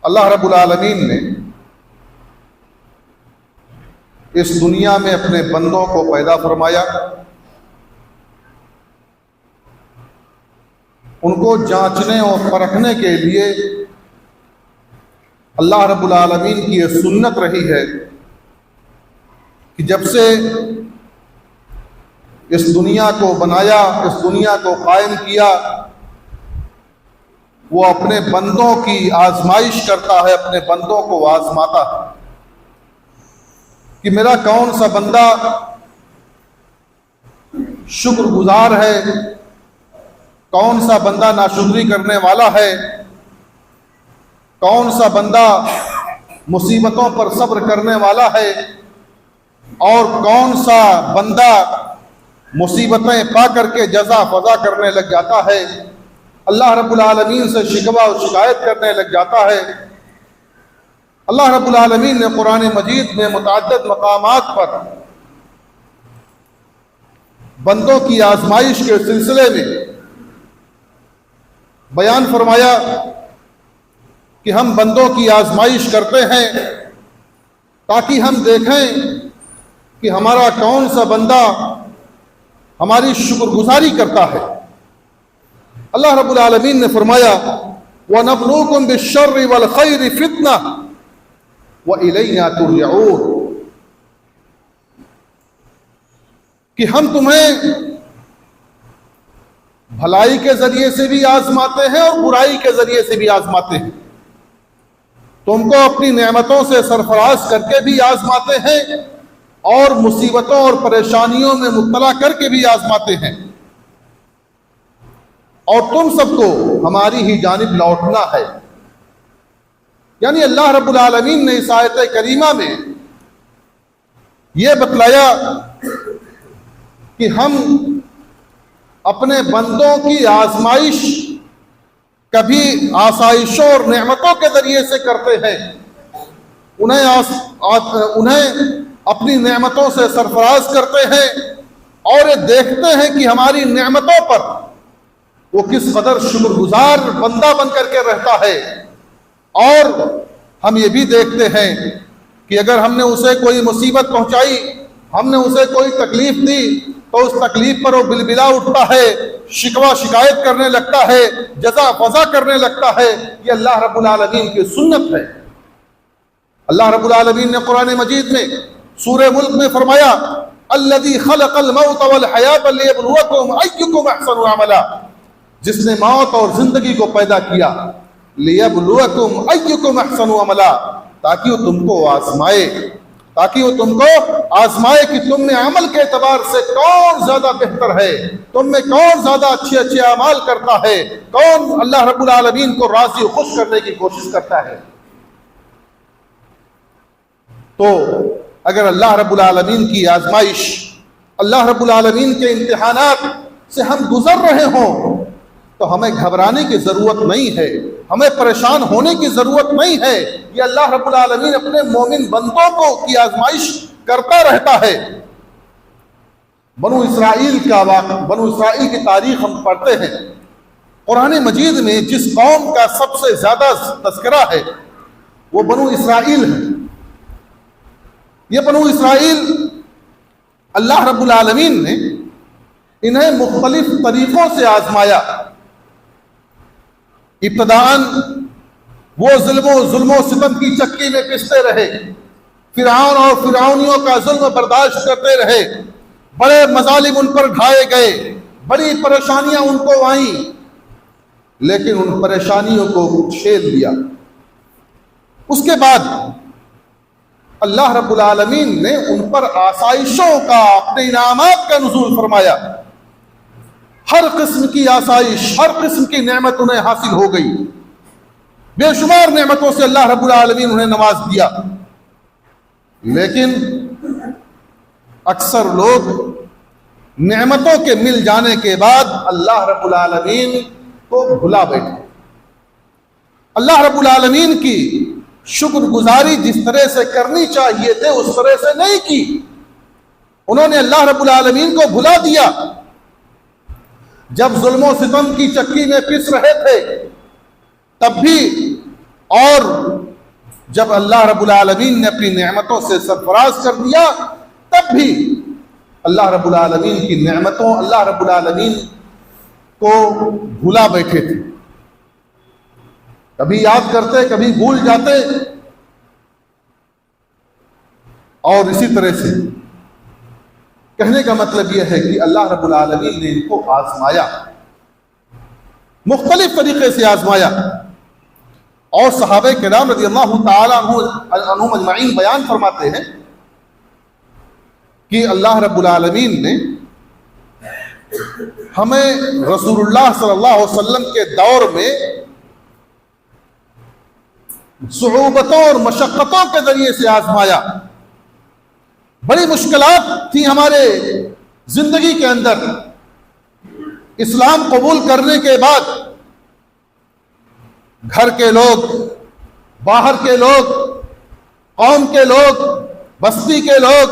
اللہ رب العالمین نے اس دنیا میں اپنے بندوں کو پیدا فرمایا، ان کو جانچنے اور پرکھنے کے لیے اللہ رب العالمین کی یہ سنت رہی ہے کہ جب سے اس دنیا کو بنایا، اس دنیا کو قائم کیا، وہ اپنے بندوں کی آزمائش کرتا ہے، اپنے بندوں کو آزماتا ہے کہ میرا کون سا بندہ شکر گزار ہے، کون سا بندہ ناشکری کرنے والا ہے، کون سا بندہ مصیبتوں پر صبر کرنے والا ہے، اور کون سا بندہ مصیبتیں پا کر کے جزا فضا کرنے لگ جاتا ہے، اللہ رب العالمین سے شکوہ و شکایت کرنے لگ جاتا ہے۔ اللہ رب العالمین نے قرآن مجید میں متعدد مقامات پر بندوں کی آزمائش کے سلسلے میں بیان فرمایا کہ ہم بندوں کی آزمائش کرتے ہیں تاکہ ہم دیکھیں کہ ہمارا کون سا بندہ ہماری شکر گزاری کرتا ہے۔ اللہ رب العالمین نے فرمایا وَنَبْلُوكُمْ بِالشَّرِّ وَالْخَيْرِ فِتْنَةً وَإِلَيْنَا تُرْجَعُونَ، کہ ہم تمہیں بھلائی کے ذریعے سے بھی آزماتے ہیں اور برائی کے ذریعے سے بھی آزماتے ہیں، تم کو اپنی نعمتوں سے سرفراز کر کے بھی آزماتے ہیں اور مصیبتوں اور پریشانیوں میں مبتلا کر کے بھی آزماتے ہیں، اور تم سب کو ہماری ہی جانب لوٹنا ہے۔ یعنی اللہ رب العالمین نے اس آیت کریمہ میں یہ بتلایا کہ ہم اپنے بندوں کی آزمائش کبھی آسائشوں اور نعمتوں کے ذریعے سے کرتے ہیں، انہیں اپنی نعمتوں سے سرفراز کرتے ہیں اور یہ دیکھتے ہیں کہ ہماری نعمتوں پر وہ کس قدر شکر گزار بندہ بن کر کے رہتا ہے، اور ہم یہ بھی دیکھتے ہیں کہ اگر ہم نے اسے کوئی مصیبت پہنچائی، ہم نے اسے کوئی تکلیف دی تو اس تکلیف پر وہ بلبلا اٹھتا ہے، شکوہ شکایت کرنے لگتا ہے، جزا فضا کرنے لگتا ہے۔ یہ اللہ رب العالمین کی سنت ہے۔ اللہ رب العالمین نے قرآن مجید میں سورہ ملک میں فرمایا الذی خلق الموت والحیاۃ لیبلوکم ایکم احسن عملا، جس نے موت اور زندگی کو پیدا کیا، لیبلوکم ایکم احسن عملا، تاکہ وہ تم کو آزمائے کہ تم میں عمل کے اعتبار سے کون زیادہ بہتر ہے، تم میں کون زیادہ اچھے اچھے اعمال کرتا ہے، کون اللہ رب العالمین کو راضی و خوش کرنے کی کوشش کرتا ہے۔ تو اگر اللہ رب العالمین کی آزمائش، اللہ رب العالمین کے امتحانات سے ہم گزر رہے ہوں تو ہمیں گھبرانے کی ضرورت نہیں ہے، ہمیں پریشان ہونے کی ضرورت نہیں ہے۔ یہ اللہ رب العالمین اپنے مومن بندوں کو کی آزمائش کرتا رہتا ہے۔ بنو اسرائیل کی تاریخ ہم پڑھتے ہیں، قرآن مجید میں جس قوم کا سب سے زیادہ تذکرہ ہے وہ بنو اسرائیل ہے۔ یہ بنو اسرائیل اللہ رب العالمین نے انہیں مختلف طریقوں سے آزمایا۔ ابتداءً وہ ظلم و ستم کی چکی میں پستے رہے، فرعون اور فرعونیوں کا ظلم برداشت کرتے رہے، بڑے مظالم ان پر ڈھائے گئے، بڑی پریشانیاں ان کو آئیں، لیکن ان پریشانیوں کو جھیل لیا۔ اس کے بعد اللہ رب العالمین نے ان پر آسائشوں کا، اپنے انعامات کا نزول فرمایا۔ ہر قسم کی آسائش، ہر قسم کی نعمت انہیں حاصل ہو گئی، بے شمار نعمتوں سے اللہ رب العالمین انہیں نواز دیا۔ لیکن اکثر لوگ نعمتوں کے مل جانے کے بعد اللہ رب العالمین کو بھلا بیٹھے، اللہ رب العالمین کی شکر گزاری جس طرح سے کرنی چاہیے تھے اس طرح سے نہیں کی، انہوں نے اللہ رب العالمین کو بھلا دیا۔ جب ظلم و ستم کی چکی میں پس رہے تھے تب بھی اور جب اللہ رب العالمین نے اپنی نعمتوں سے سرفراز کر دیا تب بھی اللہ رب العالمین کی نعمتوں اللہ رب العالمین کو بھولا بیٹھے تھے، کبھی یاد کرتے کبھی بھول جاتے، اور اسی طرح سے کہنے کا مطلب یہ ہے کہ اللہ رب العالمین نے ان کو آزمایا، مختلف طریقے سے آزمایا، اور صحابہ کرام رضی اللہ تعالیٰ عنہم اجمعین بیان فرماتے ہیں کہ اللہ رب العالمین نے ہمیں رسول اللہ صلی اللہ علیہ وسلم کے دور میں صعوبتوں اور مشقتوں کے ذریعے سے آزمایا۔ بڑی مشکلات تھی ہمارے زندگی کے اندر، اسلام قبول کرنے کے بعد گھر کے لوگ، باہر کے لوگ، قوم کے لوگ، بستی کے لوگ،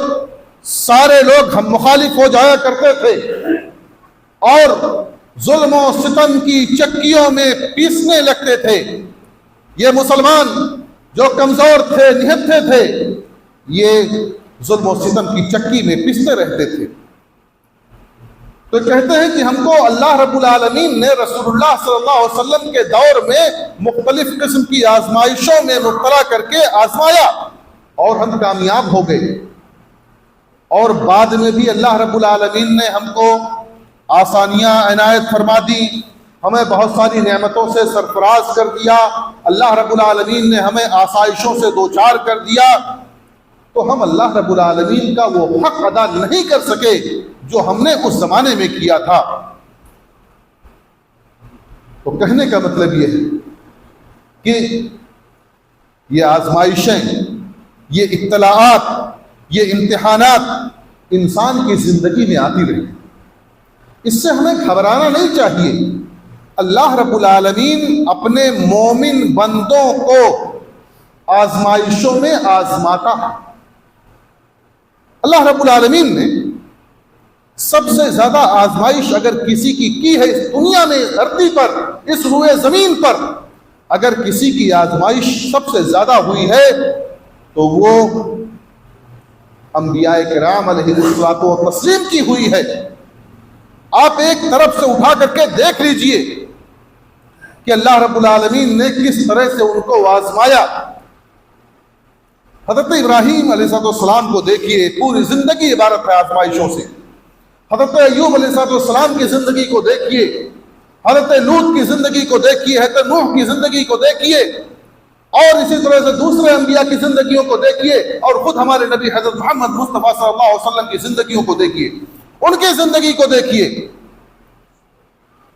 سارے لوگ ہم مخالف ہو جایا کرتے تھے اور ظلم و ستم کی چکیوں میں پیسنے لگتے تھے۔ یہ مسلمان جو کمزور تھے، نہتھے تھے، یہ ظلم و ستم کی چکی میں پیستے رہتے تھے۔ تو کہتے ہیں کہ ہم کو اللہ رب العالمین نے رسول اللہ صلی اللہ علیہ وسلم کے دور میں مختلف قسم کی آزمائشوں میں مبتلا کر کے آزمایا اور ہم کامیاب ہو گئے، اور بعد میں بھی اللہ رب العالمین نے ہم کو آسانیاں عنایت فرما دی، ہمیں بہت ساری نعمتوں سے سرفراز کر دیا، اللہ رب العالمین نے ہمیں آسائشوں سے دوچار کر دیا، تو ہم اللہ رب العالمین کا وہ حق ادا نہیں کر سکے جو ہم نے اس زمانے میں کیا تھا۔ تو کہنے کا مطلب یہ ہے کہ یہ آزمائشیں، یہ ابتلاءات، یہ امتحانات انسان کی زندگی میں آتی رہی، اس سے ہمیں گھبرانا نہیں چاہیے۔ اللہ رب العالمین اپنے مومن بندوں کو آزمائشوں میں آزماتا ہے۔ اللہ رب العالمین نے سب سے زیادہ آزمائش اگر کسی کی ہے اس دنیا میں، اس دھرتی پر، اس روئے زمین پر، اگر کسی کی آزمائش سب سے زیادہ ہوئی ہے تو وہ انبیاء کرام علیہ الصلوۃ والتسلیم کی ہوئی ہے۔ آپ ایک طرف سے اٹھا کر کے دیکھ لیجئے کہ اللہ رب العالمین نے کس طرح سے ان کو آزمایا۔ حضرت ابراہیم علیہ السلام کو دیکھیے، پوری زندگی عبارت ہے آزمائشوں سے۔ حضرت ایوب علیہ السلام کی زندگی کو دیکھیے، حضرت لوط کی زندگی کو دیکھیے، حضرت نوح کی زندگی کو دیکھیے، اور اسی طرح سے دوسرے انبیاء کی زندگیوں کو دیکھیے، اور خود ہمارے نبی حضرت محمد مصطفیٰ صلی اللہ علیہ وسلم کی زندگیوں کو دیکھیے، ان کی زندگی کو دیکھیے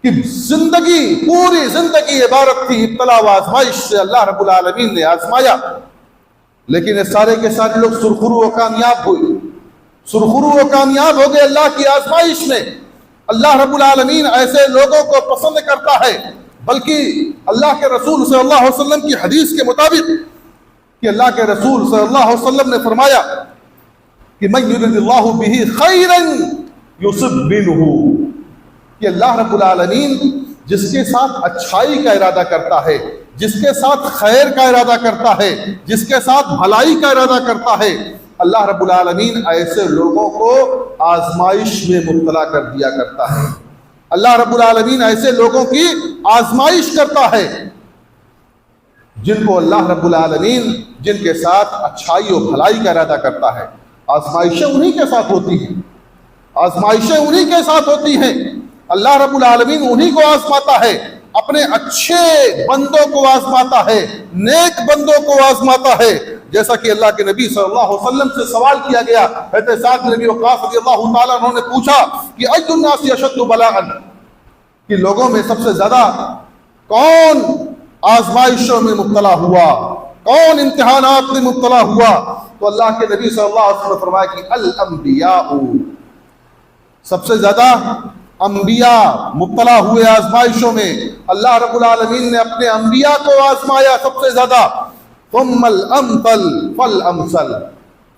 کہ زندگی، پوری زندگی عبارت تھی ابتلا و آزمائش سے۔ اللہ رب العالمین نے آزمایا، لیکن یہ سارے کے سارے لوگ سرخرو و کامیاب ہوئے، سرخرو و کامیاب ہو گئے اللہ کی آزمائش میں۔ اللہ رب العالمین ایسے لوگوں کو پسند کرتا ہے، بلکہ اللہ کے رسول صلی اللہ علیہ وسلم کی حدیث کے مطابق کہ اللہ کے رسول صلی اللہ علیہ وسلم نے فرمایا کہ من یرد اللہ بہ خیرا یصب منہ، کہ اللہ رب العالمین جس کے ساتھ اچھائی کا ارادہ کرتا ہے، جس کے ساتھ خیر کا ارادہ کرتا ہے، جس کے ساتھ بھلائی کا ارادہ کرتا ہے، اللہ رب العالمین ایسے لوگوں کو آزمائش میں مبتلا کر دیا کرتا ہے۔ اللہ رب العالمین ایسے لوگوں کی آزمائش کرتا ہے جن کو اللہ رب العالمین جن کے ساتھ اچھائی و بھلائی کا ارادہ کرتا ہے۔ آزمائشیں انہی کے ساتھ ہوتی ہیں، آزمائشیں انہی کے ساتھ ہوتی ہیں۔ اللہ رب العالمین انہی کو آزماتا ہے، اپنے اچھے بندوں کو آزماتا ہے، نیک بندوں کو آزماتا ہے۔ جیسا کہ اللہ کے نبی صلی اللہ علیہ وسلم سے سوال کیا گیا، حضرت سعد بن ابی وقاص رضی اللہ تعالیٰ عنہ نے پوچھا کہ ای الناس اشد بلاء، کہ لوگوں میں سب سے زیادہ کون آزمائشوں میں مبتلا ہوا، کون امتحانات میں مبتلا ہوا؟ تو اللہ کے نبی صلی اللہ علیہ وسلم نے فرمایا کہ الانبیاء، سب سے زیادہ انبیاء مبتلا ہوئے آزمائشوں میں۔ اللہ رب العالمین نے اپنے انبیاء کو آزمایا سب سے زیادہ، ثم الامثل فالامثل،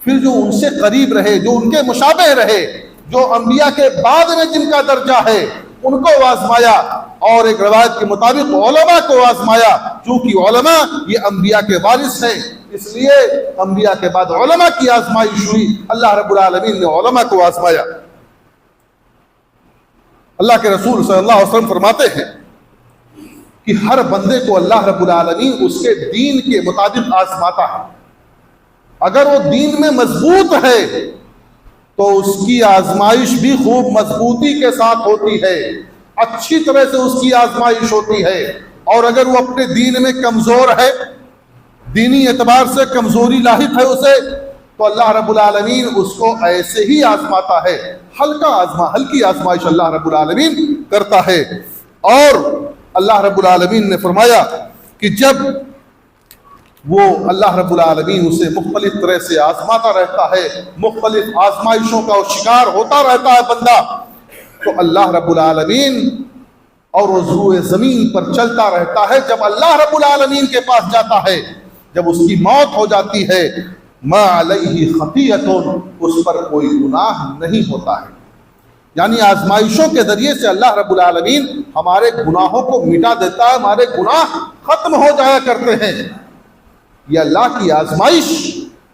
پھر جو ان سے قریب رہے، جو ان کے مشابہ رہے، جو انبیاء کے بعد میں جن کا درجہ ہے، ان کو آزمایا، اور ایک روایت کے مطابق علماء کو آزمایا، چونکہ علماء یہ انبیاء کے وارث ہیں، اس لیے انبیاء کے بعد علماء کی آزمائش ہوئی، اللہ رب العالمین نے علماء کو آزمایا۔ اللہ کے رسول صلی اللہ علیہ وسلم فرماتے ہیں کہ ہر بندے کو اللہ رب العالمین اس کے دین کے مطابق آزماتا ہے۔ اگر وہ دین میں مضبوط ہے تو اس کی آزمائش بھی خوب مضبوطی کے ساتھ ہوتی ہے، اچھی طرح سے اس کی آزمائش ہوتی ہے، اور اگر وہ اپنے دین میں کمزور ہے، دینی اعتبار سے کمزوری لاحق ہے اسے، تو اللہ رب العالمین اس کو ایسے ہی آزماتا ہے، ہلکی آزمائش اللہ رب العالمین کرتا ہے۔ اور اللہ رب العالمین نے فرمایا کہ جب وہ اللہ رب العالمین اسے مختلف طرح سے آزماتا رہتا ہے، مختلف آزمائشوں کا شکار ہوتا رہتا ہے بندہ، تو اللہ رب العالمین اور وہ روئے زمین پر چلتا رہتا ہے۔ جب اللہ رب العالمین کے پاس جاتا ہے، جب اس کی موت ہو جاتی ہے، ما علیہ خطیۃ، اس پر کوئی گناہ نہیں ہوتا ہے۔ یعنی آزمائشوں کے ذریعے سے اللہ رب العالمین ہمارے گناہوں کو مٹا دیتا ہے، ہمارے گناہ ختم ہو جایا کرتے ہیں۔ یہ اللہ کی آزمائش،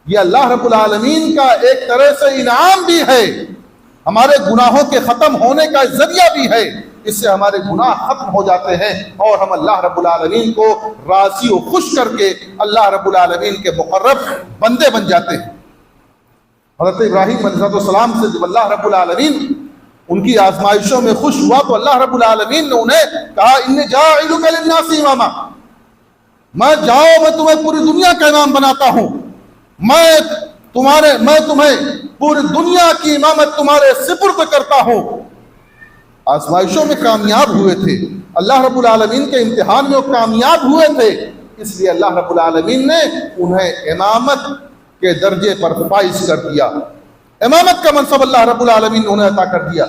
یہ اللہ رب العالمین کا ایک طرح سے انعام بھی ہے، ہمارے گناہوں کے ختم ہونے کا ذریعہ بھی ہے۔ اس سے ہمارے گناہ ختم ہو جاتے ہیں اور ہم اللہ رب العالمین کو راضی و خوش کر کے اللہ رب العالمین کے مقرب بندے بن جاتے ہیں۔ حضرت ابراہیم علیہ السلام سے جب اللہ رب العالمین ان کی آزمائشوں میں خوش ہوا تو اللہ رب العالمین نے انہیں کہا انی جاعلک للناس اماما، میں تمہیں پوری دنیا کا امام بناتا ہوں، میں تمہیں پوری دنیا کی امامت تمہارے سپرد کرتا ہوں۔ آزمائشوں میں کامیاب ہوئے تھے، اللہ رب العالمین کے امتحان میں وہ کامیاب ہوئے تھے، اس لیے اللہ رب العالمین نے انہیں امامت کے درجے پر فائز کر دیا، امامت کا منصب اللہ رب العالمین نے انہیں عطا کر دیا۔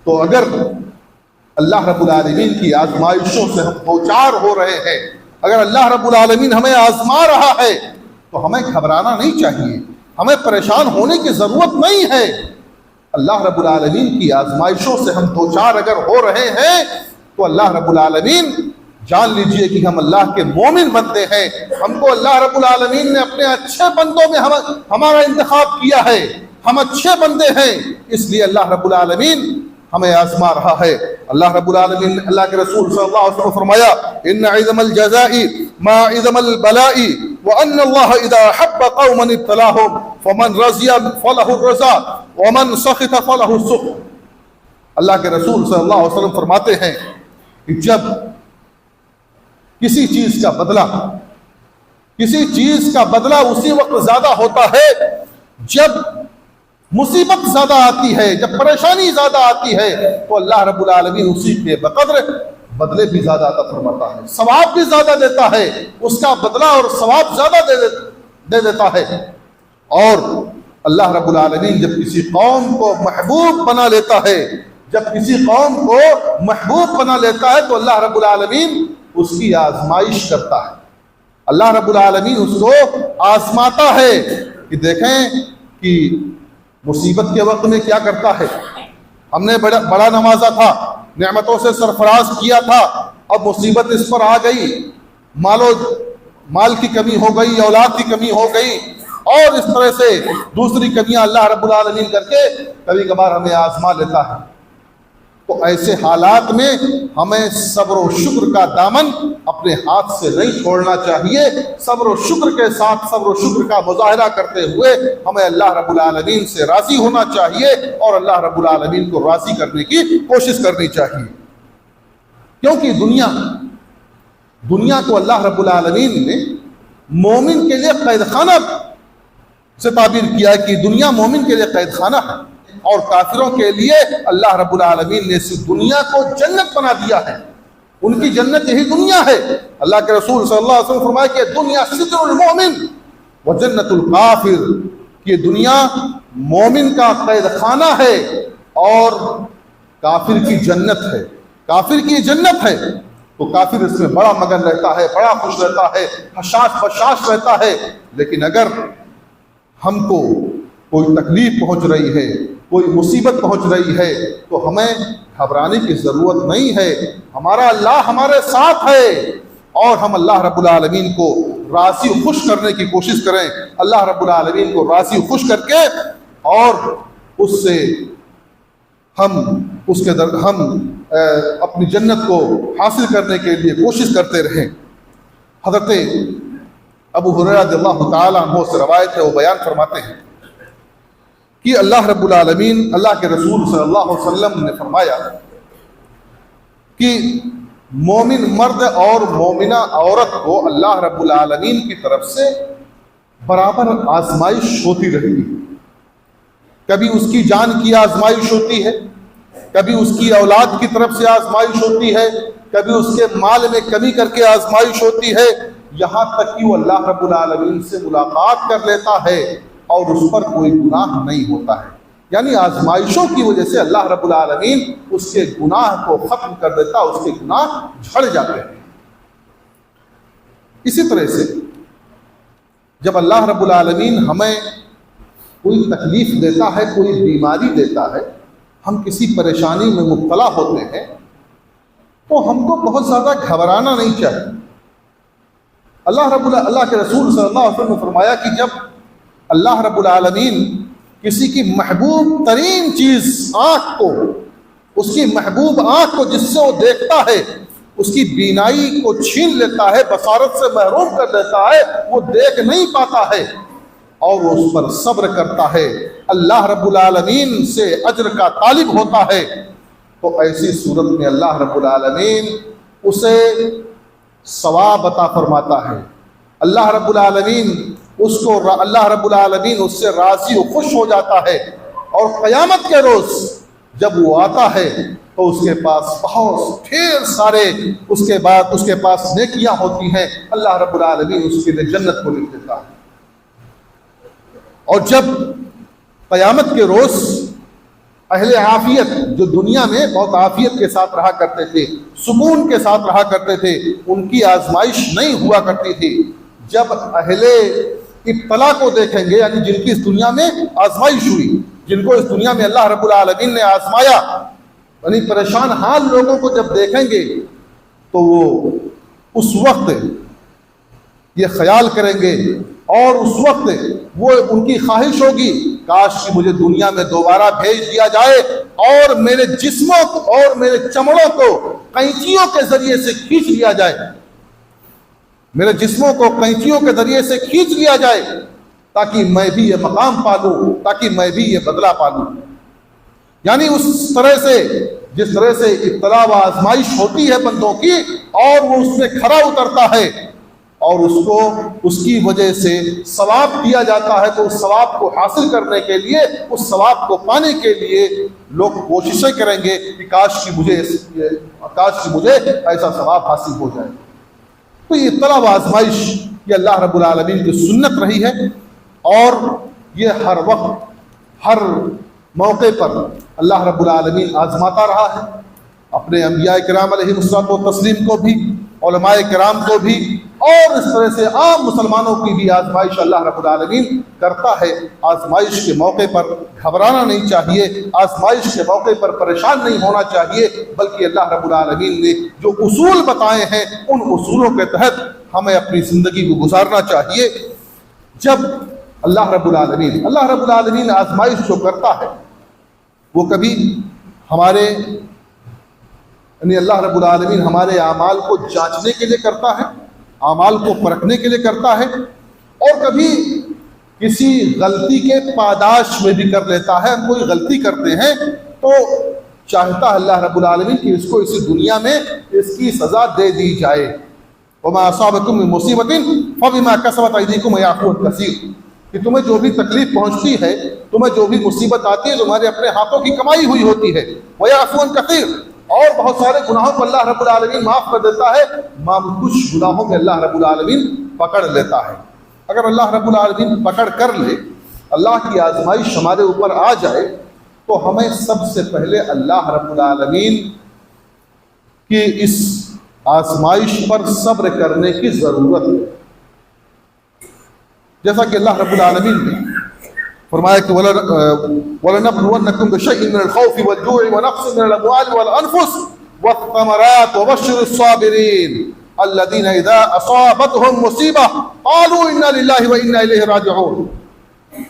تو اگر اللہ رب العالمین کی آزمائشوں سے ہم دوچار ہو رہے ہیں، اگر اللہ رب العالمین ہمیں آزما رہا ہے تو ہمیں گھبرانا نہیں چاہیے، ہمیں پریشان ہونے کی ضرورت نہیں ہے۔ اللہ رب العالمین کی آزمائشوں سے ہم دوچار اگر ہو رہے ہیں تو اللہ رب العالمین جان لیجئے کہ ہم اللہ کے مومن بندے ہیں، ہم کو اللہ رب العالمین نے اپنے اچھے بندوں میں ہمارا انتخاب کیا ہے، ہم اچھے بندے ہیں، اس لیے اللہ رب العالمین ہمیں آزما رہا ہے۔ اللہ رب العالمین نے اللہ کے رسول صلی اللہ علیہ وسلم فرمایا ان عظم الجزاء ما عظم البلاء وان اللہ اذا حب قوما ابتلاهم فمن رضی فلہ الرضا ومن سخط فلہ السخط۔ اللہ کے رسول صلی اللہ علیہ وسلم فرماتے ہیں کہ جب کسی چیز کا بدلہ اسی وقت زیادہ ہوتا ہے جب مصیبت زیادہ آتی ہے، جب پریشانی زیادہ آتی ہے، تو اللہ رب العالمین اسی کے بقدر بدلے بھی زیادہ عطا فرماتا ہے، ثواب بھی زیادہ دیتا ہے، اس کا بدلہ اور ثواب زیادہ دے دیتا ہے۔ اور اللہ رب العالمین جب کسی قوم کو محبوب بنا لیتا ہے، تو اللہ رب العالمین اس کی آزمائش کرتا ہے، اللہ رب العالمین اس کو آزماتا ہے کہ دیکھیں کہ مصیبت کے وقت میں کیا کرتا ہے۔ ہم نے بڑا نوازا تھا، نعمتوں سے سرفراز کیا تھا، اب مصیبت اس پر آ گئی، مال کی کمی ہو گئی، اولاد کی کمی ہو گئی، اور اس طرح سے دوسری کمیاں اللہ رب العالمین کر کے کبھی کبھار ہمیں آزما لیتا ہے۔ تو ایسے حالات میں ہمیں صبر و شکر کا دامن اپنے ہاتھ سے نہیں چھوڑنا چاہیے، صبر و شکر کے ساتھ صبر و شکر کا مظاہرہ کرتے ہوئے ہمیں اللہ رب العالمین سے راضی ہونا چاہیے اور اللہ رب العالمین کو راضی کرنے کی کوشش کرنی چاہیے۔ کیونکہ دنیا کو اللہ رب العالمین نے مومن کے لیے قید خانہ سے تعبیر کیا ہے کہ دنیا مومن کے لیے قید خانہ ہے، اور کافروں کے لیے اللہ رب العالمین نے اس دنیا کو جنت بنا دیا ہے، ان کی جنت یہی دنیا ہے۔ اللہ کے رسول صلی اللہ علیہ وسلم فرمایا کہ دنیا سجن المومن و جنت الکافر، کہ دنیا مومن کا قید خانہ ہے اور کافر کی جنت ہے، کافر کی جنت ہے۔ تو کافر اس میں بڑا مگن رہتا ہے، بڑا خوش رہتا ہے، حشاش بشاش رہتا ہے، لیکن اگر ہم کو کوئی تکلیف پہنچ رہی ہے، کوئی مصیبت پہنچ رہی ہے تو ہمیں گھبرانے کی ضرورت نہیں ہے، ہمارا اللہ ہمارے ساتھ ہے، اور ہم اللہ رب العالمین کو راضی و خوش کرنے کی کوشش کریں، اللہ رب العالمین کو راضی و خوش کر کے اور اس سے ہم اپنی جنت کو حاصل کرنے کے لیے کوشش کرتے رہیں۔ حضرت ابو ہریرہ رضی اللہ تعالیٰ عنہ سے روایت ہے، وہ بیان فرماتے ہیں کہ اللہ رب العالمین، اللہ کے رسول صلی اللہ علیہ وسلم نے فرمایا کہ مومن مرد اور مومنہ عورت کو اللہ رب العالمین کی طرف سے برابر آزمائش ہوتی رہے گی۔ کبھی اس کی جان کی آزمائش ہوتی ہے، کبھی اس کی اولاد کی طرف سے آزمائش ہوتی ہے، کبھی اس کے مال میں کمی کر کے آزمائش ہوتی ہے، یہاں تک کہ وہ اللہ رب العالمین سے ملاقات کر لیتا ہے اور اس پر کوئی گناہ نہیں ہوتا ہے۔ یعنی آزمائشوں کی وجہ سے اللہ رب العالمین اس کے گناہ کو ختم کر دیتا، اس کے گناہ جھڑ جاتے ہیں۔ اسی طرح سے جب اللہ رب العالمین ہمیں کوئی تکلیف دیتا ہے، کوئی بیماری دیتا ہے، ہم کسی پریشانی میں مبتلا ہوتے ہیں تو ہم کو بہت زیادہ گھبرانا نہیں چاہیے۔ اللہ کے رسول صلی اللہ علیہ وسلم نے فرمایا کہ جب اللہ رب العالمین کسی کی محبوب ترین چیز آنکھ کو، اس کی محبوب آنکھ کو جس سے وہ دیکھتا ہے، اس کی بینائی کو چھین لیتا ہے، بصارت سے محروم کر دیتا ہے، وہ دیکھ نہیں پاتا ہے اور وہ اس پر صبر کرتا ہے، اللہ رب العالمین سے اجر کا طالب ہوتا ہے، تو ایسی صورت میں اللہ رب العالمین اسے ثواب عطا فرماتا ہے۔ اللہ رب العالمین اس سے راضی و خوش ہو جاتا ہے، اور قیامت کے روز جب وہ آتا ہے تو اس کے پاس بہت ڈھیر سارے اس کے پاس نیکیاں ہوتی ہیں، اللہ رب العالمین اس کے لیے جنت کو لکھ دیتا ہے۔ اور جب قیامت کے روز اہل عافیت جو دنیا میں بہت عافیت کے ساتھ رہا کرتے تھے، سکون کے ساتھ رہا کرتے تھے، ان کی آزمائش نہیں ہوا کرتی تھی، جب اہل ابتلا کو دیکھیں گے، یعنی جن کی اس دنیا میں آزمائش ہوئی، جن کو اس دنیا میں اللہ رب العالمین نے آزمایا، یعنی پریشان حال لوگوں کو جب دیکھیں گے تو وہ اس وقت یہ خیال کریں گے، اور اس وقت وہ ان کی خواہش ہوگی کاش کہ مجھے دنیا میں دوبارہ بھیج دیا جائے اور میرے جسموں اور میرے چمڑوں کو قینچیوں کے ذریعے سے کھینچ لیا جائے، میرے جسموں کو قینچیوں کے ذریعے سے کھینچ لیا جائے، تاکہ میں بھی یہ مقام پالوں، تاکہ میں بھی یہ بدلہ پالوں۔ یعنی اس طرح سے جس طرح سے ابتلا و آزمائش ہوتی ہے بندوں کی، اور وہ اس میں کھرا اترتا ہے اور اس کو اس کی وجہ سے ثواب دیا جاتا ہے، تو اس ثواب کو حاصل کرنے کے لیے، اس ثواب کو پانے کے لیے لوگ کوششیں کریں گے کہ کاش کہ مجھے ایسا ثواب حاصل ہو جائے۔ تو یہ ابتلا و آزمائش یہ اللہ رب العالمین کی سنت رہی ہے، اور یہ ہر وقت ہر موقع پر اللہ رب العالمین آزماتا رہا ہے، اپنے انبیاء کرام علیہ الصلوۃ والتسلیم کو بھی، علماء کرام کو بھی، اور اس طرح سے عام مسلمانوں کی بھی آزمائش اللہ رب العالمین کرتا ہے۔ آزمائش کے موقع پر گھبرانا نہیں چاہیے، آزمائش کے موقع پر پریشان نہیں ہونا چاہیے، بلکہ اللہ رب العالمین نے جو اصول بتائے ہیں ان اصولوں کے تحت ہمیں اپنی زندگی کو گزارنا چاہیے۔ جب اللہ رب العالمین آزمائش جو کرتا ہے وہ کبھی ہمارے یعنی اللہ رب العالمین ہمارے اعمال کو جانچنے کے لیے کرتا ہے، اعمال کو پرکھنے کے لیے کرتا ہے، اور کبھی کسی غلطی کے پاداش میں بھی کر لیتا ہے۔ ہم کوئی غلطی کرتے ہیں تو چاہتا ہے اللہ رب العالمین کہ اس کو اسی دنیا میں اس کی سزا دے دی جائے۔ وما اصابکم من مصیبت فبما کسبت ایدیکم ویعفو عن کثیر، کہ تمہیں جو بھی تکلیف پہنچتی ہے، تمہیں جو بھی مصیبت آتی ہے، تمہارے اپنے ہاتھوں کی کمائی ہوئی ہوتی ہے۔ ویعفو عن کثیر، اور بہت سارے گناہوں کو اللہ رب العالمین معاف کر دیتا ہے، کچھ گناہوں میں اللہ رب العالمین پکڑ لیتا ہے۔ اگر اللہ رب العالمین پکڑ کر لے، اللہ کی آزمائش ہمارے اوپر آ جائے، تو ہمیں سب سے پہلے اللہ رب العالمین کی اس آزمائش پر صبر کرنے کی ضرورت ہے۔ جیسا کہ اللہ رب العالمین نے فرمایا کہ وَلَنَبْلُوَنَّكُمْ بِشَيْءٍ مِّنَ الْخَوْفِ وَالْجُوعِ وَنَقْصٍ مِّنَ الْأَمْوَالِ وَالْأَنفُسِ وَالثَّمَرَاتِ وَبَشِّرِ الصَّابِرِينَ الَّذِينَ إِذَا أَصَابَتْهُمْ مُصِيبَةٌ قَالُوا إِنَّا لِلَّهِ وَإِنَّا إِلَيْهِ راجعون،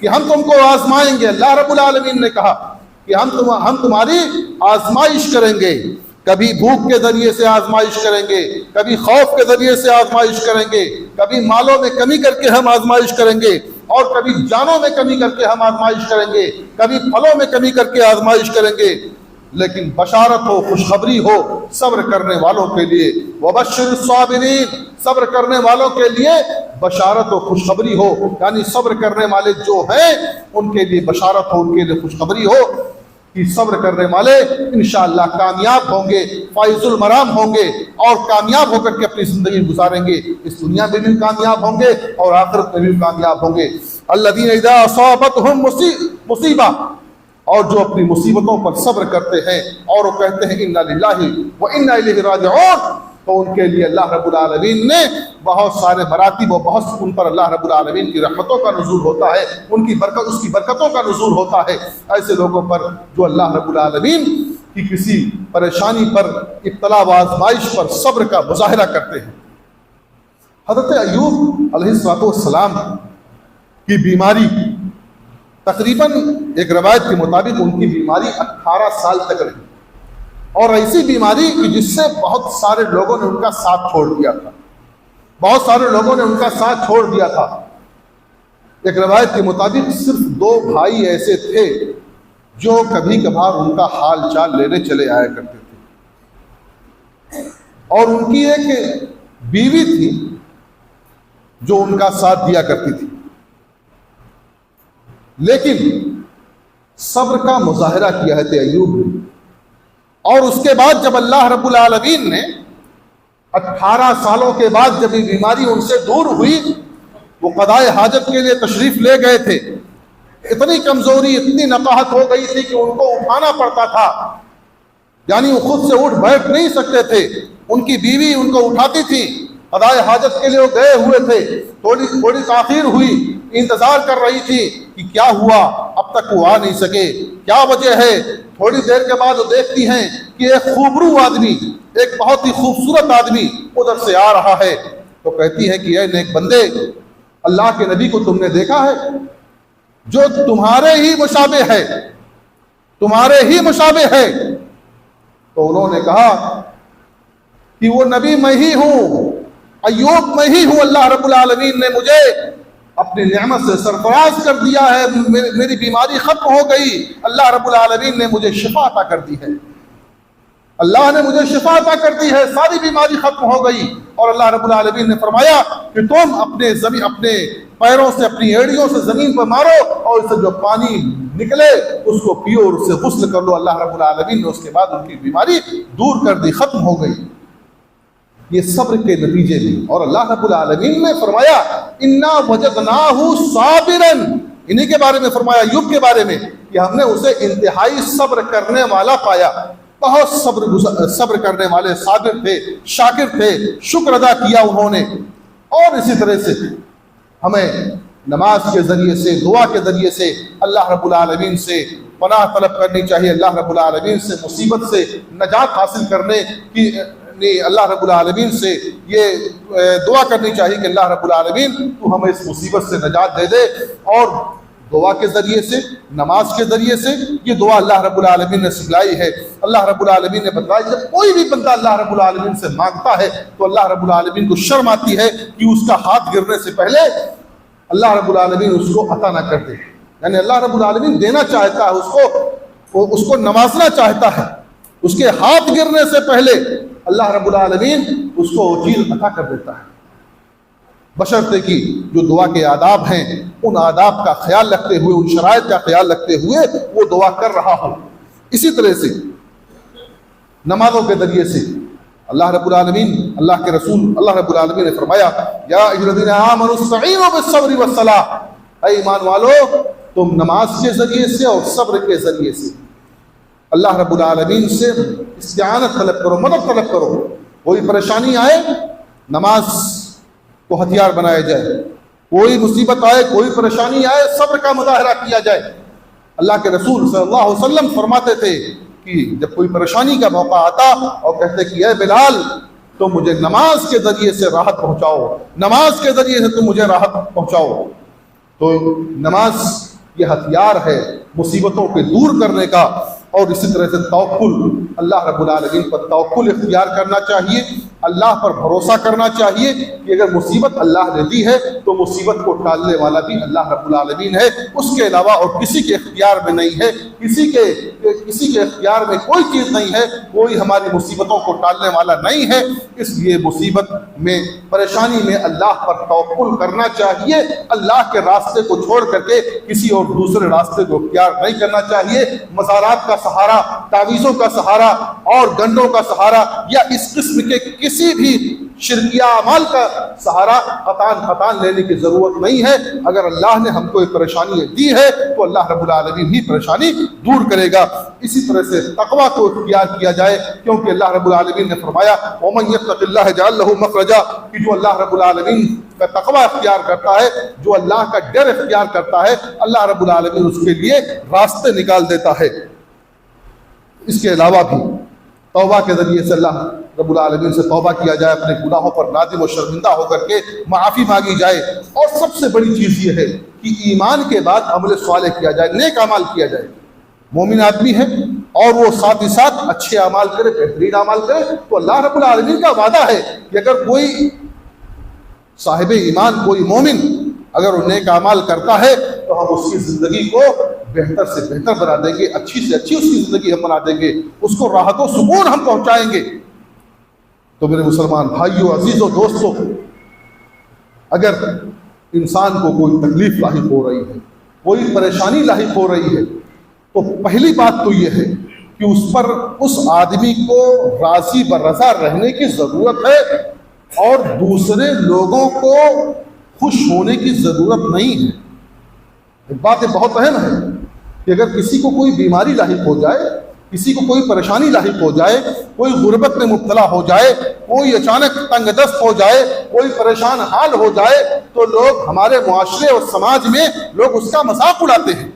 کہ ہم تم کو آزمائیں گے. اللہ رب العالمین نے کہا کہ ہم تمہاری آزمائش کریں گے. کبھی بھوک کے ذریعے سے آزمائش کریں گے، کبھی خوف کے ذریعے سے آزمائش کریں گے، کبھی مالوں میں کمی کر کے ہم آزمائش کریں گے، اور کبھی جانوں میں کمی کر کے ہم آزمائش کریں گے، کبھی پھلوں میں کمی کر کے آزمائش کریں گے. لیکن بشارت ہو، خوشخبری ہو صبر کرنے والوں کے لیے. وبشر الصابرین، صبر کرنے والوں کے لیے بشارت و خوشخبری ہو، یعنی صبر کرنے والے جو ہیں ان کے لیے بشارت ہو، ان کے لیے خوشخبری ہو کہ صبر کرنے والے انشاءاللہ کامیاب ہوں گے، فائز المرام ہوں گے، اور کامیاب ہو کر کے اپنی زندگی گزاریں گے. اس دنیا میں بھی کامیاب ہوں گے اور آخرت میں بھی کامیاب ہوں گے. الذین اذا اصابتهم مصیبہ، اور جو اپنی مصیبتوں پر صبر کرتے ہیں اور وہ کہتے ہیں انا للہ و انا الیہ راجعون، تو ان کے لیے اللہ رب العالمین نے بہت سارے مراتب و بہت ان پر اللہ رب العالمین کی رحمتوں کا نزول ہوتا ہے، ان کی برکت، اس کی برکتوں کا نزول ہوتا ہے ایسے لوگوں پر جو اللہ رب العالمین کی کسی پریشانی پر، ابتلا و آزمائش پر صبر کا مظاہرہ کرتے ہیں. حضرت ایوب علیہ السلام کی بیماری تقریباً ایک روایت کے مطابق ان کی بیماری 18 سال تک رہی، اور ایسی بیماری کہ جس سے بہت سارے لوگوں نے ان کا ساتھ چھوڑ دیا تھا، بہت سارے لوگوں نے ان کا ساتھ چھوڑ دیا تھا. ایک روایت کے مطابق صرف 2 بھائی ایسے تھے جو کبھی کبھار ان کا حال چال لینے چلے آیا کرتے تھے، اور ان کی ایک بیوی تھی جو ان کا ساتھ دیا کرتی تھی. لیکن صبر کا مظاہرہ کیا ہے ایوب نے، اور اس کے بعد جب اللہ رب العالمین نے 18 سالوں کے بعد جب یہ بیماری ان سے دور ہوئی، وہ قضائے حاجت کے لیے تشریف لے گئے تھے. اتنی کمزوری، اتنی نقاہت ہو گئی تھی کہ ان کو اٹھانا پڑتا تھا، یعنی وہ خود سے اٹھ بیٹھ نہیں سکتے تھے، ان کی بیوی ان کو اٹھاتی تھی. قضائے حاجت کے لیے وہ گئے ہوئے تھے، تھوڑی تاخیر ہوئی، انتظار کر رہی تھی کہ کیا ہوا، اب تک وہ آ نہیں سکے، کیا وجہ ہے. تھوڑی دیر کے بعد وہ دیکھتی ہیں کہ ایک خوبرو آدمی، ایک بہت ہی خوبصورت آدمی ادھر سے آ رہا ہے. تو کہتی ہے کہ اے نیک بندے، اللہ کے نبی کو تم نے دیکھا ہے جو تمہارے ہی مشابہ ہے، تمہارے ہی مشابہ ہے. تو انہوں نے کہا کہ وہ نبی میں ہی ہوں، ایوب میں ہی ہوں. اللہ رب العالمین نے مجھے اپنی نعمت سے سرفراز کر دیا ہے، میری بیماری ختم ہو گئی، اللہ رب العالمین نے مجھے شفا عطا کر دی ہے، اللہ نے مجھے شفا عطا کر دی ہے، ساری بیماری ختم ہو گئی. اور اللہ رب العالمین نے فرمایا کہ تم اپنے پیروں سے، اپنی ایڑیوں سے زمین پر مارو، اور اس سے جو پانی نکلے اس کو پیو اور اس سے غسل کر لو. اللہ رب العالمین نے اس کے بعد ان کی بیماری دور کر دی، ختم ہو گئی. یہ صبر کے نتیجے میں. اور اللہ رب العالمین نے فرمایا انا وجدناہ صابرا، انہی کے بارے میں فرمایا، ایوب کے بارے میں، کہ ہم نے اسے انتہائی صبر کرنے والا پایا. بہت صبر کرنے والے، صابر تھے، شاکر تھے، شکر ادا کیا انہوں نے. اور اسی طرح سے ہمیں نماز کے ذریعے سے، دعا کے ذریعے سے اللہ رب العالمین سے پناہ طلب کرنی چاہیے، اللہ رب العالمین سے مصیبت سے نجات حاصل کرنے کی اللہ رب العالمین سے یہ دعا کرنی چاہیے کہ اللہ رب العالمین تو ہمیں اس مصیبت سے نجات دے دے. اور دعا کے ذریعے سے، نماز کے ذریعے سے یہ دعا اللہ رب العالمین نے سکھلائی ہے. اللہ رب العالمین نے بتلائی جب کوئی بھی بندہ اللہ رب العالمین سے مانگتا ہے تو اللہ رب العالمین کو شرم آتی ہے کہ اس کا ہاتھ گرنے سے پہلے اللہ رب العالمین اس کو عطا نہ کر دے. یعنی اللہ رب العالمین دینا چاہتا ہے، اس کو نوازنا چاہتا ہے، اس کے ہاتھ گرنے سے پہلے اللہ رب العالمین اس کو چیز عطا کر دیتا ہے، بشرطے کہ جو دعا کے آداب ہیں ان آداب کا خیال رکھتے ہوئے، ان شرائط کا خیال رکھتے ہوئے وہ دعا کر رہا ہو. اسی طرح سے نمازوں کے ذریعے سے اللہ رب العالمین، اللہ کے رسول اللہ رب العالمین نے فرمایا یا ایھا الذین آمنوا استعینوا بالصبر والصلاۃ، اے ایمان والو تم نماز کے ذریعے سے اور صبر کے ذریعے سے اللہ رب العالمین سے استعانت طلب کرو، مدد طلب کرو. کوئی پریشانی آئے نماز کو ہتھیار بنایا جائے، کوئی مصیبت آئے، کوئی پریشانی آئے، صبر کا مظاہرہ کیا جائے۔ اللہ کے رسول صلی اللہ علیہ وسلم فرماتے تھے کہ جب کوئی پریشانی کا موقع آتا اور کہتے کہ اے بلال تو مجھے نماز کے ذریعے سے راحت پہنچاؤ، نماز کے ذریعے سے تم مجھے راحت پہنچاؤ۔ تو نماز یہ ہتھیار ہے مصیبتوں کے دور کرنے کا، اور اسی طرح سے توکل، اللہ رب العالمین پر توکل اختیار کرنا چاہیے، اللہ پر بھروسہ کرنا چاہیے کہ اگر مصیبت اللہ نے دی ہے تو مصیبت کو ٹالنے والا بھی اللہ رب العالمین ہے، اس کے علاوہ اور کسی کے اختیار میں نہیں ہے، کسی کے اختیار میں کوئی چیز نہیں ہے، کوئی ہماری مصیبتوں کو ٹالنے والا نہیں ہے۔ اس لیے مصیبت میں، پریشانی میں اللہ پر توکل کرنا چاہیے، اللہ کے راستے کو چھوڑ کر کے کسی اور دوسرے راستے کو اختیار نہیں کرنا چاہیے۔ مزارات کا سہارا، تعویذوں کا سہارا اور گنڈوں کا سہارا یا اس قسم کے کسی بھی شرکیہ اعمال کا سہارا قطعاً لینے کی ضرورت نہیں ہے۔ اگر اللہ نے ہم کو یہ پریشانی دی ہے تو اللہ رب العالمین ہی پریشانی دور کرے گا۔ اسی طرح سے تقویٰ کو اختیار کیا جائے، کیونکہ اللہ رب العالمین نے فرمایا وَمَن يَتَّقِ اللَّهَ يَجْعَل لَّهُ مَخْرَجًا، کہ جو اللہ رب العالمین کا تقویٰ اختیار کرتا ہے، جو اللہ کا ڈر اختیار کرتا ہے، اللہ رب العالمین اس کے لیے راستے نکال دیتا ہے۔ اس کے علاوہ بھی توبہ کے ذریعے سے اللہ رب العالمین سے توبہ کیا جائے، اپنے گناہوں پر نادم و شرمندہ ہو کر کے معافی مانگی جائے، اور سب سے بڑی چیز یہ ہے کہ ایمان کے بعد عمل صالح کیا جائے، نیک اعمال کیا جائے۔ مومن آدمی ہے اور وہ ساتھ ہی ساتھ اچھے اعمال کرے، بہترین اعمال کرے، تو اللہ رب العالمین کا وعدہ ہے کہ اگر کوئی صاحب ایمان، کوئی مومن اگر وہ نیک اعمال کرتا ہے تو ہم اس کی زندگی کو بہتر سے بہتر بنا دیں گے، اچھی سے اچھی اس کی زندگی ہم بنا دیں گے، اس کو راحت و سکون ہم پہنچائیں گے۔ تو میرے مسلمان بھائیوں، عزیزوں، دوستوں، اگر انسان کو کوئی تکلیف لاحق ہو رہی ہے، کوئی پریشانی لاحق ہو رہی ہے، تو پہلی بات تو یہ ہے کہ اس پر اس آدمی کو راضی برضا رہنے کی ضرورت ہے، اور دوسرے لوگوں کو خوش ہونے کی ضرورت نہیں ہے۔ ایک بات یہ بہت اہم ہے کہ اگر کسی کو کوئی بیماری لاحق ہو جائے، کسی کو کوئی پریشانی لاحق ہو جائے، کوئی غربت میں مبتلا ہو جائے، کوئی اچانک تنگ دست ہو جائے، کوئی پریشان حال ہو جائے، تو لوگ، ہمارے معاشرے اور سماج میں لوگ اس کا مذاق اڑاتے ہیں۔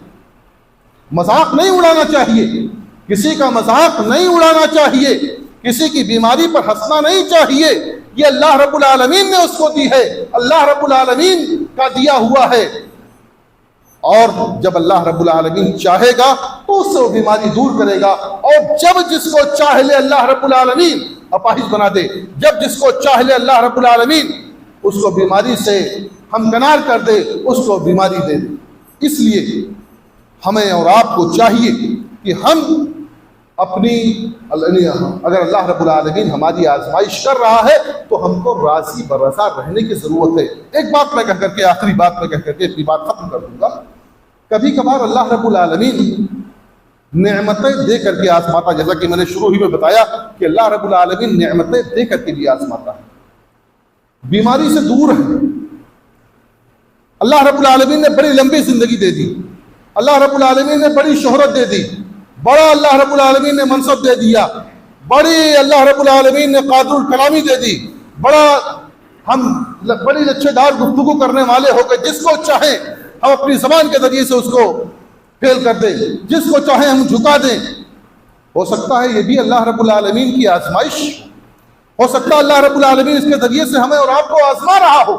مذاق نہیں اڑانا چاہیے، کسی کا مذاق نہیں اڑانا چاہیے، کسی کی بیماری پر ہنسنا نہیں چاہیے۔ یہ اللہ رب العالمین نے اس کو دی ہے، اللہ رب العالمین کا دیا ہوا ہے، اور جب اللہ رب العالمین چاہے گا تو اس سے وہ بیماری دور کرے گا، اور جب جس کو چاہ لے اللہ رب العالمین اپاہج بنا دے، جب جس کو چاہ لے اللہ رب العالمین اس کو بیماری سے ہمکنار کر دے، اس کو بیماری دے دے۔ اس لیے ہمیں اور آپ کو چاہیے کہ ہم اپنی، اگر اللہ رب العالمین ہماری آزمائش کر رہا ہے تو ہم کو راضی برضا رہنے کی ضرورت ہے۔ ایک بات میں کہہ کر کے، آخری بات میں کہہ کر کے اپنی بات ختم کر دوں گا۔ کبھی کبھار اللہ رب العالمین نعمتیں دے کر کے آزماتا، جیسا کہ میں نے شروع ہی میں بتایا کہ اللہ رب العالمین نعمتیں دے کر کے بھی آزماتا ہے۔ بیماری سے دور ہے، اللہ رب العالمین نے بڑی لمبی زندگی دے دی، اللہ رب العالمین نے بڑی شہرت دے دی، بڑا اللہ رب العالمین نے منصب دے دیا، بڑی اللہ رب العالمین نے قادر الکلامی دے دی، بڑی اچھے دار گفتگو کرنے والے ہو کے جس کو چاہیں ہم اپنی زبان کے ذریعے سے اس کو فیل کر دیں، جس کو چاہیں ہم جھکا دیں۔ ہو سکتا ہے یہ بھی اللہ رب العالمین کی آزمائش، ہو سکتا ہے اللہ رب العالمین اس کے ذریعے سے ہمیں اور آپ کو آزما رہا ہو۔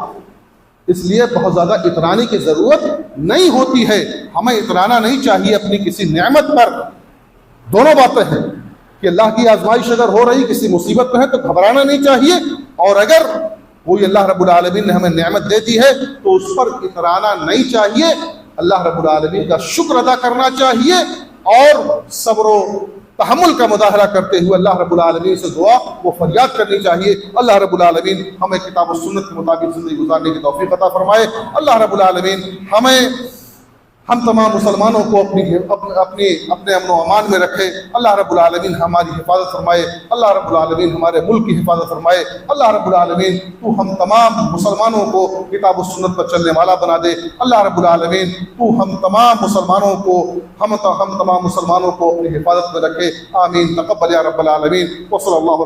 اس لیے بہت زیادہ اترانے کی ضرورت نہیں ہوتی ہے، ہمیں اترانا نہیں چاہیے اپنی کسی نعمت پر۔ دونوں باتیں ہیں کہ اللہ کی آزمائش اگر ہو رہی، کسی مصیبت میں ہے تو گھبرانا نہیں چاہیے، اور اگر کوئی اللہ رب العالمین نے ہمیں نعمت دے دی ہے تو اس پر اترانا نہیں چاہیے، اللہ رب العالمین کا شکر ادا کرنا چاہیے، اور صبر و تحمل کا مظاہرہ کرتے ہوئے اللہ رب العالمین سے دعا وہ فریاد کرنی چاہیے۔ اللہ رب العالمین ہمیں کتاب و سنت کے مطابق زندگی گزارنے کی توفیق عطا فرمائے۔ اللہ رب العالمین ہم تمام مسلمانوں کو اپنے امن و امان میں رکھے۔ اللہ رب العالمین ہماری حفاظت فرمائے، اللہ رب العالمین ہمارے ملک کی حفاظت فرمائے۔ اللہ رب العالمین تو ہم تمام مسلمانوں کو کتاب و سنت پر چلنے والا بنا دے۔ اللہ رب العالمین تو ہم تمام مسلمانوں کو اپنی حفاظت میں رکھے۔ آمین، تقبل یا رب العالمین۔ وصلی اللہ